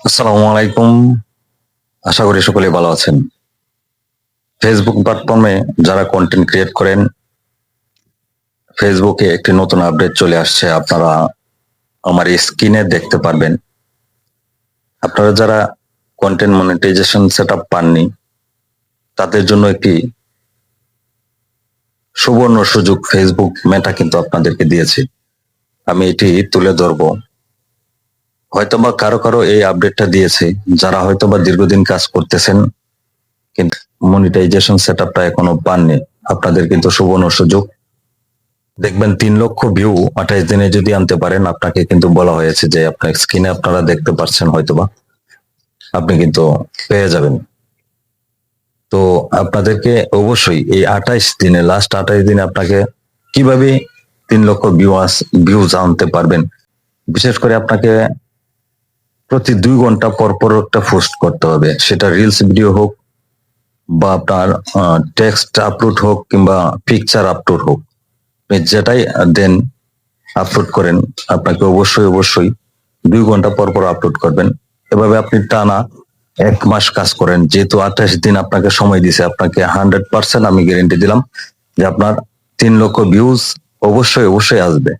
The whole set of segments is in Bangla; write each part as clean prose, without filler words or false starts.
আসসালামু আলাইকুম। আশা করি সকলে ভালো আছেন। ফেসবুক প্ল্যাটফর্মে যারা কন্টেন্ট ক্রিয়েট করেন, ফেসবুকে একটি নতুন আপডেট চলে আসছে। আপনারা আমার স্ক্রিনে দেখতে পারবেন। আপনারা যারা কন্টেন্ট মনিটাইজেশন সেটআপ পাননি, তাদের জন্য একটি সুবর্ণ সুযোগ ফেসবুক মেটা কিন্তু আপনাদেরকে দিয়েছে। আমি এটি তুলে ধরবো। হয়তোবা কারো কারো এই আপডেটটা দিয়েছে, যারা হয়তোবা দীর্ঘদিন কাজ করতেছেন কিন্তু মনিটাইজেশন সেটআপটা এখনো পাননি। আপনাদের কিন্তু সুবর্ণ সুযোগ। দেখবেন 3 লক্ষ ভিউ 28 দিনে যদি আনতে পারেন, আপনাকে কিন্তু বলা হয়েছে যে আপনার স্ক্রিনে আপনারা দেখতে পাচ্ছেন হয়তোবা, আপনি কিন্তু পেয়ে যাবেন। তো আপনাদেরকে অবশ্যই এই 28 দিনে, লাস্ট 28 দিনে আপনাকে কিভাবে 3 লক্ষ ভিউজ আনতে পারবেন, বিশেষ করে আপনাকে প্রতি 2 ঘন্টা পর পর একটা পোস্ট করতে হবে। সেটা রিলস ভিডিও হোক বা আপনার টেক্সট আপলোড হোক কিংবা পিকচার আপলোড হোক, আপনি যেটাই দেন আপলোড করেন, আপনাকে অবশ্যই অবশ্যই 2 ঘন্টা পর পর আপলোড করবেন। এভাবে আপনি টানা 1 মাস কাজ করেন, যেহেতু 28 দিন আপনাকে সময় দিছে, আপনাকে 100% আমি গ্যারেন্টি দিলাম যে আপনার 3 লক্ষ ভিউজ অবশ্যই অবশ্যই আসবে।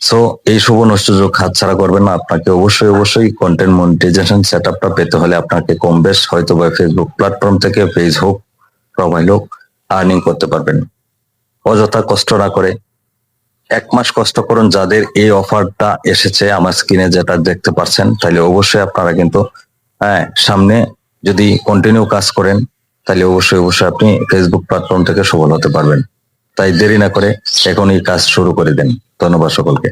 সো এই সুবর্ণ সুযোগ হাতছাড়া করবেন না। আপনাকে অবশ্যই অবশ্যই কন্টেন্ট মনিটাইজেশন সেটআপটা পেতে হলে আপনাকে কম বেশ হয়তো বা ফেসবুক প্ল্যাটফর্ম থেকে পেজ হোক, প্রোফাইল হোক, আর্নিং করতে পারবেন অযথা কষ্ট না করে। 1 মাস কষ্ট করুন। যাদের এই অফারটা এসেছে আমার স্ক্রিনে যেটা দেখতে পাচ্ছেন, তাহলে অবশ্যই আপনারা কিন্তু সামনে যদি কন্টিনিউ কাজ করেন, তাহলে অবশ্যই অবশ্যই আপনি ফেসবুক প্ল্যাটফর্ম থেকে সফল হতে পারবেন। তাই দেরি না করে এখন এই কাজ শুরু করে দেন। ধন্যবাদ সকলকে।